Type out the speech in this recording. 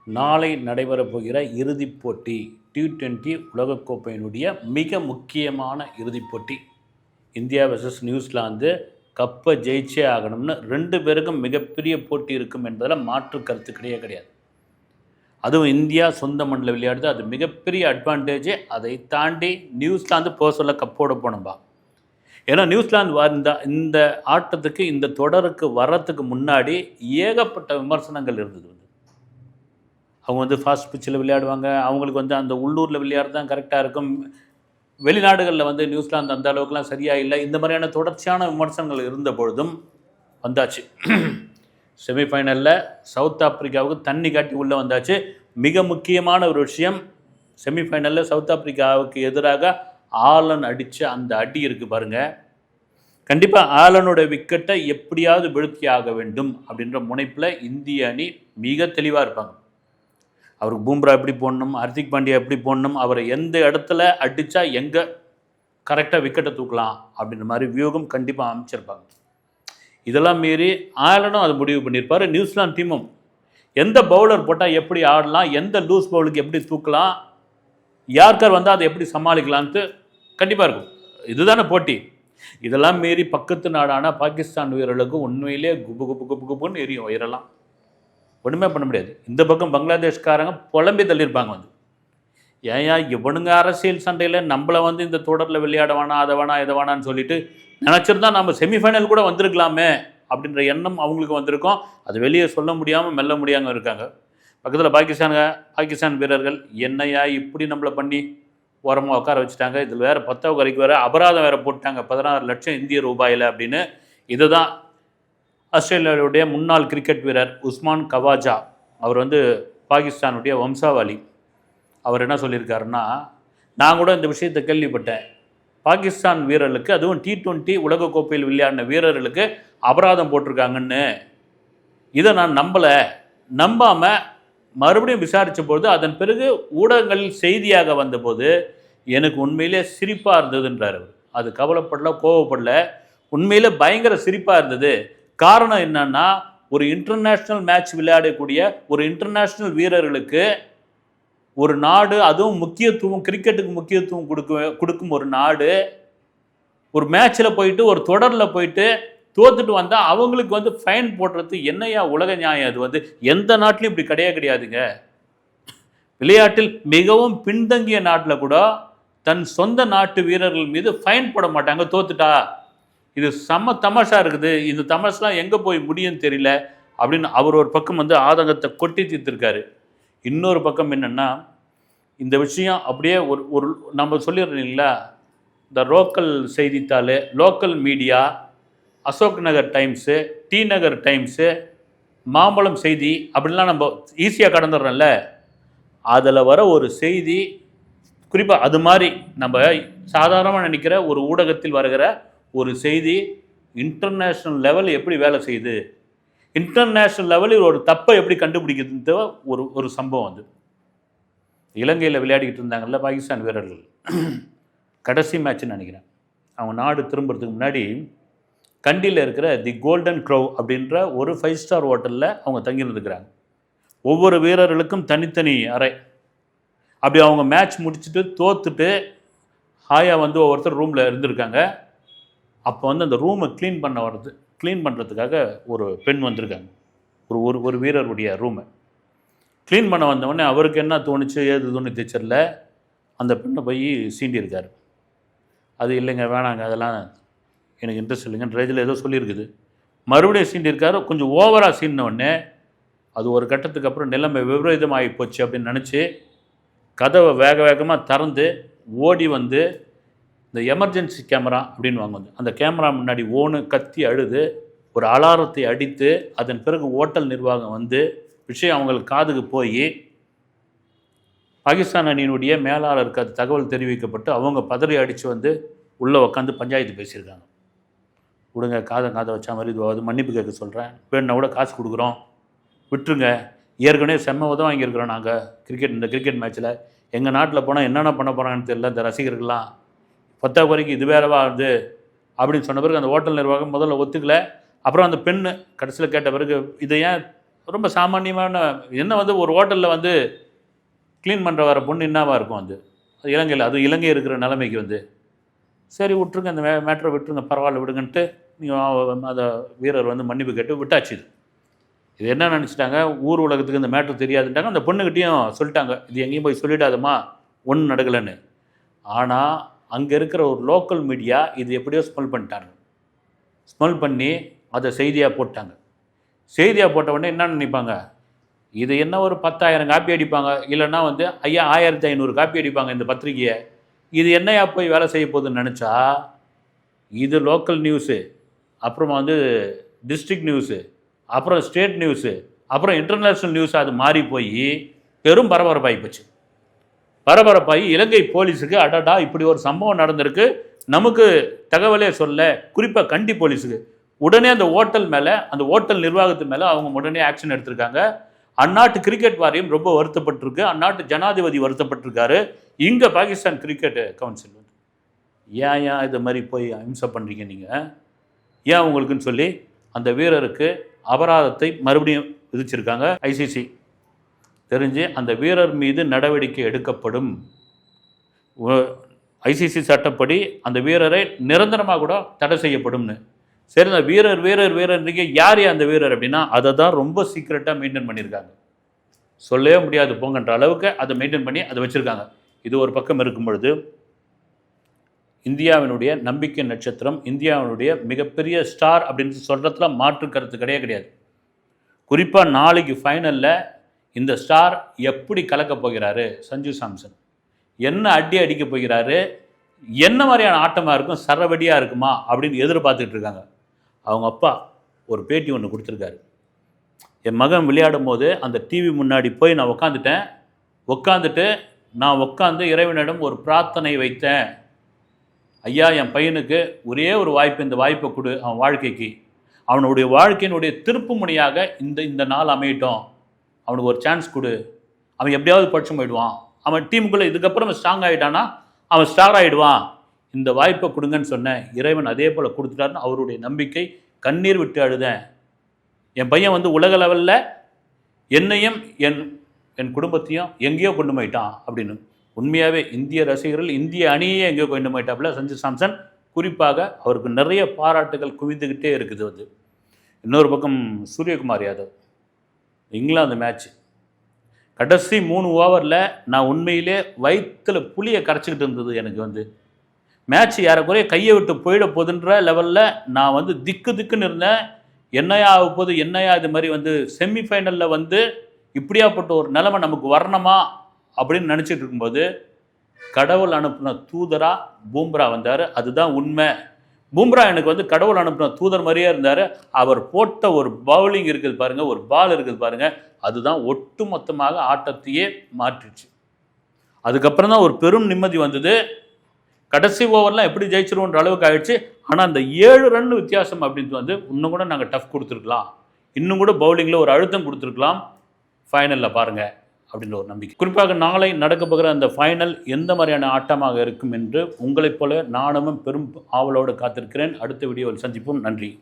நாளை நடைபெறப் போகிற இறுதிப் போட்டி T20 உலகக்கோப்பையினுடைய மிக முக்கியமான இறுதிப் போட்டி. India versus New Zealand. கப்பை ஜெயிச்சே ஆகணும்னு ரெண்டு பேருக்கும் மிகப்பெரிய போட்டி இருக்கும் என்பதில் மாற்று கருத்து கிடையாது. அதுவும் இந்தியா சொந்த மண்ணில் விளையாடுது, அது மிகப்பெரிய அட்வான்டேஜ். அதை தாண்டி நியூசிலாந்து பர்சனலாக கப்போட போனப்பா. ஏன்னா நியூசிலாந்து இந்த ஆட்டத்துக்கு, இந்த தொடருக்கு வர்றதுக்கு முன்னாடி ஏகப்பட்ட விமர்சனங்கள் இருந்தது. அவங்க ஃபாஸ்ட் பிச்சில் விளையாடுவாங்க, அவங்களுக்கு அந்த உள்ளூரில் விளையாடுறது தான் கரெக்டாக இருக்கும், வெளிநாடுகளில் நியூசிலாந்து அந்த அளவுக்குலாம் சரியாக இல்லை, இந்த மாதிரியான தொடர்ச்சியான விமர்சனங்கள் இருந்த பொழுதும் வந்தாச்சு. செமிஃபைனலில் சவுத் ஆப்பிரிக்காவுக்கு தண்ணி காட்டி உள்ளே வந்தாச்சு. மிக முக்கியமான ஒரு விஷயம், செமிஃபைனலில் சவுத் ஆப்பிரிக்காவுக்கு எதிராக ஆலன் அடித்த அந்த அடி இருக்குது பாருங்கள். கண்டிப்பாக ஆலனோட விக்கெட்டை எப்படியாவது வீழ்த்தி ஆக வேண்டும் அப்படின்ற முனைப்பில் இந்திய அணி மிக தெளிவாக இருப்பாங்க. அவருக்கு பூம்ரா எப்படி போடணும், ஹர்திக் பாண்டியா எப்படி போடணும், அவரை எந்த இடத்துல அடித்தா எங்கே கரெக்டாக விக்கெட்டை தூக்கலாம் அப்படின்ற மாதிரி வியூகம் கண்டிப்பாக அமைச்சிருப்பாங்க. இதெல்லாம் மீறி ஆலனும் அது முடிவு பண்ணியிருப்பார். நியூசிலாந்து டீமும் எந்த பவுலர் போட்டால் எப்படி ஆடலாம், எந்த லூஸ் பவுலுக்கு எப்படி தூக்கலாம், யார்கர் வந்தால் அதை எப்படி சமாளிக்கலான்ட்டு கண்டிப்பாக இருக்கும். இதுதானே போட்டி. இதெல்லாம் மீறி பக்கத்து நாடான பாகிஸ்தான் வீரர்களுக்கு உண்மையிலே குப்பு குப்பு குப்பு குப்புன்னு எரியும் உயரெல்லாம். ஒன்றுமே பண்ண முடியாது. இந்த பக்கம் பங்களாதேஷ்காரங்க புலம்பி தள்ளியிருப்பாங்க. ஏன் இவனுங்க அரசியல் சண்டையில் நம்மளை இந்த தொடரில் விளையாட வேணாம், அதை வேணாம், இதை வேணான்னு சொல்லிட்டு நினச்சிருந்தா நம்ம செமிஃபைனல் கூட வந்திருக்கலாமே அப்படின்ற எண்ணம் அவங்களுக்கு வந்திருக்கோம். அது வெளியே சொல்ல முடியாமல் மெல்ல முடியாமல் இருக்காங்க. பக்கத்தில் பாகிஸ்தான் வீரர்கள் என்னையா இப்படி நம்மளை பண்ணி ஓரமாக உட்கார வச்சுட்டாங்க, இதில் வேறு 10வது வரைக்கும் வேறு அபராதம் வேறு போட்டாங்க, 16 லட்சம் இந்திய ரூபாயில் அப்படின்னு. இதுதான் ஆஸ்திரேலியாவுடைய முன்னாள் கிரிக்கெட் வீரர் உஸ்மான் கவாஜா, அவர் பாகிஸ்தானுடைய வம்சாவளி. அவர் என்ன சொல்லியிருக்காருன்னா, நான் கூட இந்த விஷயத்தை கேள்விப்பட்டேன், பாகிஸ்தான் வீரர்களுக்கு, அதுவும் T20 உலகக்கோப்பையில் விளையாடின வீரர்களுக்கு அபராதம் போட்டிருக்காங்கன்னு. இதை நான் நம்பாமல் மறுபடியும் விசாரித்த பொழுது, அதன் பிறகு ஊடகங்களில் செய்தியாக வந்தபோது எனக்கு உண்மையிலே சிரிப்பாக இருந்ததுன்றார் அவர். அது கவலைப்படல, கோவப்படல, உண்மையிலே பயங்கர சிரிப்பாக இருந்தது. காரணம் என்னன்னா, ஒரு இன்டர்நேஷ்னல் மேட்ச் விளையாடக்கூடிய ஒரு இன்டர்நேஷ்னல் வீரர்களுக்கு ஒரு நாடு, அதுவும் முக்கியத்துவம், கிரிக்கெட்டுக்கு முக்கியத்துவம் கொடுக்கும் ஒரு நாடு, ஒரு மேட்ச்சில் போயிட்டு, ஒரு தொடரில் போயிட்டு தோத்துட்டு வந்தால் அவங்களுக்கு ஃபைன் போடுறது என்னையா உலக நியாயம்? அது எந்த நாட்டிலையும் இப்படி கிடையாதுங்க. விளையாட்டில் மிகவும் பின்தங்கிய நாட்டில் கூட தன் சொந்த நாட்டு வீரர்கள் மீது ஃபைன் போட மாட்டாங்க தோத்துட்டா. இது செம்ம தமாஷா இருக்குது, இந்த தமாஷெலாம் எங்கே போய் முடியும்னு தெரியல அப்படின்னு அவர் ஒரு பக்கம் ஆதங்கத்தை கொட்டி தீர்த்திருக்காரு. இன்னொரு பக்கம் என்னென்னா, இந்த விஷயம் அப்படியே ஒரு நம்ம சொல்லிடுறோம் இல்லைங்களா, இந்த லோக்கல் செய்தித்தாள், local media, Ashok Nagar times, D நகர் டைம்ஸு, மாம்பழம் செய்தி அப்படின்லாம் நம்ம ஈஸியாக கடந்துடுறோம்ல. அதில் வர ஒரு செய்தி, குறிப்பாக அது மாதிரி நம்ம சாதாரணமாக நினைக்கிற ஒரு ஊடகத்தில் வருகிற ஒரு செய்தி இன்டர்நேஷ்னல் லெவல் எப்படி வேலை செய்யுது, இன்டர்நேஷ்னல் லெவலில் ஒரு தப்பை எப்படி கண்டுபிடிக்கிறது ஒரு சம்பவம். இலங்கையில் விளையாடிக்கிட்டு இருந்தாங்கல்ல பாகிஸ்தான் வீரர்கள், கடைசி மேட்ச்னு நினைக்கிறேன், அவங்க நாடு திரும்புறதுக்கு முன்னாடி கண்டியில் இருக்கிற தி கோல்டன் க்ரோவ் அப்படின்ற ஒரு 5 ஸ்டார் ஹோட்டலில் அவங்க தங்கியிருந்துக்கிறாங்க. ஒவ்வொரு வீரர்களுக்கும் தனித்தனி அறை. அப்படி அவங்க மேட்ச் முடிச்சுட்டு தோத்துட்டு ஹாயாக ஒவ்வொருத்தர் ரூமில் இருந்திருக்காங்க. அப்போ அந்த ரூமை க்ளீன் பண்ணுறதுக்காக ஒரு பெண் வந்திருக்காங்க. ஒரு வீரருடைய ரூமை க்ளீன் பண்ண வந்தவொடனே அவருக்கு என்ன தோணுச்சு, ஏதுன்னு தெரியல, அந்த பெண்ணை போய் சீண்டியிருக்காரு. அது இல்லைங்க, வேணாங்க, அதெல்லாம் எனக்கு இன்ட்ரெஸ்ட் இல்லைங்கன்ற ரேஞ்சில் ஏதோ சொல்லியிருக்குது. மறுபடியும் சீண்டியிருக்காரு. கொஞ்சம் ஓவராக சீண்டினோடனே அது ஒரு கட்டத்துக்கு அப்புறம் நிலைமை விபரீதமாகி போச்சு அப்படின்னு நினச்சி கதவை வேகமாக திறந்து ஓடி இந்த எமர்ஜென்சி கேமரா அப்படின்னு வாங்க அந்த கேமரா முன்னாடி ஓன்னு கத்தி அழுது ஒரு அலாரத்தை அடித்து, அதன் பிறகு ஓட்டல் நிர்வாகம் விஷயம் அவங்களுக்கு காதுக்கு போய் பாகிஸ்தான் அணியினுடைய மேலாளருக்கு அது தகவல் தெரிவிக்கப்பட்டு அவங்க பதறி அடித்து உள்ளே உட்காந்து பஞ்சாயத்து பேசியிருக்காங்க. விடுங்க, காதை வச்சா மாதிரி இதுவாது, மன்னிப்பு கேட்க சொல்கிறேன், வேணுன்னா கூட காசு கொடுக்குறோம், விட்டுருங்க, ஏற்கனவே செம்ம உதவ வாங்கியிருக்கிறோம் நாங்கள் இந்த கிரிக்கெட் மேட்ச்சில், எங்கள் நாட்டில் போனால் என்னென்ன பண்ண போகிறாங்கன்னு தெரியல, இந்த ரசிகர்கள்லாம் 10வது வரைக்கும் இது வேறவா அப்படின்னு சொன்ன பிறகு அந்த ஹோட்டல் நிர்வாகம் முதல்ல ஒத்துக்கலை. அப்புறம் அந்த பெண்ணு கடைசியில் கேட்ட பிறகு, இதை ஏன் ரொம்ப சாமானியமான என்ன வந்து ஒரு ஹோட்டலில் வந்து க்ளீன் பண்ணுற வர பொண்ணு என்னவாக இருக்கும் அது இலங்கையில், அது இலங்கை இருக்கிற நிலைமைக்கு வந்து சரி விட்டுருங்க, அந்த மேட்ரை விட்டுருங்க, பரவாயில்ல விடுங்கன்ட்டு நீங்கள் அதை வீரர் வந்து மன்னிப்பு கேட்டு விட்டாச்சு. இது என்ன நினச்சிட்டாங்க, ஊர் உலகத்துக்கு இந்த மேட்ரு தெரியாதுன்ட்டாங்க. அந்த பொண்ணுக்கிட்டையும் சொல்லிட்டாங்க, இது எங்கேயும் போய் சொல்லிடாதம்மா, ஒன்றும் நடக்கலைன்னு. ஆனால் அங்கே இருக்கிற ஒரு லோக்கல் மீடியா இது எப்படியோ ஸ்மெல் பண்ணிட்டாங்க. ஸ்மெல் பண்ணி அதை செய்தியாக போட்டாங்க. செய்தியாக போட்ட உடனே என்ன நினைப்பாங்க, இது என்ன ஒரு 10,000 காப்பி அடிப்பாங்க, இல்லைன்னா வந்து 1500 காப்பி அடிப்பாங்க இந்த பத்திரிகையை. இது என்னையா போய் வேலை செய்ய போகுதுன்னு நினச்சா, இது லோக்கல் நியூஸு, அப்புறமா வந்து டிஸ்ட்ரிக்ட் நியூஸு, அப்புறம் ஸ்டேட் நியூஸு, அப்புறம் இன்டர்நேஷ்னல் நியூஸ் அது மாறி போய் பெரும் பரபரப்பாகி போச்சு. பரபரப்பாகி இலங்கை போலீஸுக்கு அடடா இப்படி ஒரு சம்பவம் நடந்திருக்கு, நமக்கு தகவலே சொல்ல, குறிப்பாக கண்டி போலீஸுக்கு உடனே அந்த ஹோட்டல் மேலே, அந்த ஹோட்டல் நிர்வாகத்து மேலே அவங்க உடனே ஆக்ஷன் எடுத்திருக்காங்க. அந்நாட்டு கிரிக்கெட் வாரியம் ரொம்ப வருத்தப்பட்டிருக்கு, அந்நாட்டு ஜனாதிபதி வருத்தப்பட்டிருக்காரு. இங்கே பாகிஸ்தான் கிரிக்கெட் கவுன்சில் வந்து ஏன் இது மாதிரி போய் அஹிம்சை பண்ணுறீங்க நீங்கள், ஏன் உங்களுக்குன்னு சொல்லி அந்த வீரருக்கு அபராதத்தை மறுபடியும் விதிச்சிருக்காங்க. ஐசிசி தெரிஞ்சு அந்த வீரர் மீது நடவடிக்கை எடுக்கப்படும். ஐசிசி சட்டப்படி அந்த வீரரை நிரந்தரமாக கூட தடை செய்யப்படும்னு. சரி, அந்த வீரர் யார் அந்த வீரர் அப்படின்னா அதை தான் ரொம்ப சீக்ரெட்டாக மெயின்டைன் பண்ணியிருக்காங்க. சொல்லவே முடியாது போங்கன்ற அளவுக்கு அதை மெயின்டைன் பண்ணி அதை வச்சுருக்காங்க. இது ஒரு பக்கம் இருக்கும் பொழுது, இந்தியாவினுடைய நம்பிக்கை நட்சத்திரம், இந்தியாவினுடைய மிகப்பெரிய ஸ்டார் அப்படின்னு சொல்கிறதுல மாற்று கருத்து கிடையாது. குறிப்பாக நாளைக்கு ஃபைனலில் இந்த ஸ்டார் எப்படி கலக்க போகிறாரு, சஞ்சு சாம்சன் என்ன அடி அடிக்க போகிறாரு, என்ன மாதிரியான ஆட்டமாக இருக்கும், சரவடியாக இருக்குமா அப்படின்னு எதிர்பார்த்துட்டு இருக்காங்க. அவங்க அப்பா ஒரு பேட்டி ஒன்று கொடுத்துருக்காரு. என் மகன் விளையாடும் போது அந்த டிவி முன்னாடி போய் நான் உட்காந்துட்டு இறைவனிடம் ஒரு பிரார்த்தனை வைத்தேன். ஐயா, என் பையனுக்கு ஒரே ஒரு வாய்ப்பு, இந்த வாய்ப்பை கொடு, அவன் வாழ்க்கைக்கு, அவனுடைய வாழ்க்கையினுடைய திருப்பு முனையாக இந்த நாள் அமையட்டும், அவனுக்கு ஒரு சான்ஸ் கொடு, அவன் எப்படியாவது படிச்சு போயிடுவான், அவன் டீமுக்குள்ளே இதுக்கப்புறம் ஸ்ட்ராங் ஆகிட்டானா அவன் ஸ்டார் ஆகிடுவான், இந்த வாய்ப்பை கொடுங்கன்னு சொன்னேன். இறைவன் அதே போல் கொடுத்துட்டாருன்னு அவருடைய நம்பிக்கை. கண்ணீர் விட்டு அழுதேன். என் பையன் வந்து உலக லெவலில் என்னையும் என் குடும்பத்தையும் எங்கேயோ கொண்டு போயிட்டான் அப்படின்னு. உண்மையாகவே இந்திய ரசிகர்கள், இந்திய அணியே எங்கேயோ கொண்டு போயிட்டாப்புல சஞ்சு சாம்சன். குறிப்பாக அவருக்கு நிறைய பாராட்டுகள் குவிந்துக்கிட்டே இருக்குது. வந்து இன்னொரு பக்கம் சூரியகுமார் யாதவ், இங்கிலாந்து மேட்ச் கடைசி 3 ஓவரில் நான் உண்மையிலே வயிற்றில் புளியை கரைச்சிக்கிட்டு இருந்தது. எனக்கு வந்து மேட்ச் ஏறக்குறைய கையை விட்டு போயிட போகுதுன்ற லெவலில் நான் வந்து திக்குன்னு இருந்தேன். என்னையா ஆக போகுது, என்னையா இது மாதிரி வந்து செமிஃபைனலில் வந்து இப்படியாப்பட்ட ஒரு நிலைமை நமக்கு வரணுமா அப்படின்னு நினச்சிட்டு இருக்கும்போது கடவுள் அனுப்பின தூதராக பூம்ரா வந்தார். அதுதான் உண்மை. பூம்ரா எனக்கு வந்து கடவுள் அனுப்பின தூதர் மாதிரியே இருந்தார். அவர் போட்ட ஒரு பவுலிங் இருக்குது பாருங்கள், ஒரு பால் இருக்குது பாருங்கள், அதுதான் ஒட்டு மொத்தமாக ஆட்டத்தையே மாற்றிடுச்சு. அதுக்கப்புறம் தான் ஒரு பெரும் நிம்மதி வந்தது. கடைசி ஓவர்லாம் எப்படி ஜெயிச்சிருவோன்ற அளவுக்கு ஆயிடுச்சு. ஆனால் அந்த 7 ரன் வித்தியாசம் அப்படின்ட்டு வந்து இன்னும் கூட நாங்கள் டஃப் கொடுத்துருக்கலாம், இன்னும் கூட பவுலிங்கில் ஒரு அழுத்தம் கொடுத்துருக்கலாம், ஃபைனலில் பாருங்கள் அப்படின்ற ஒரு நம்பிக்கை. குறிப்பாக நாளை நடக்க போகிற அந்த ஃபைனல் எந்த மாதிரியான ஆட்டமாக இருக்கும் என்று உங்களைப் போல நானும் பெரும் ஆவலோடு காத்திருக்கிறேன். அடுத்த வீடியோவில் சந்திப்போம். நன்றி.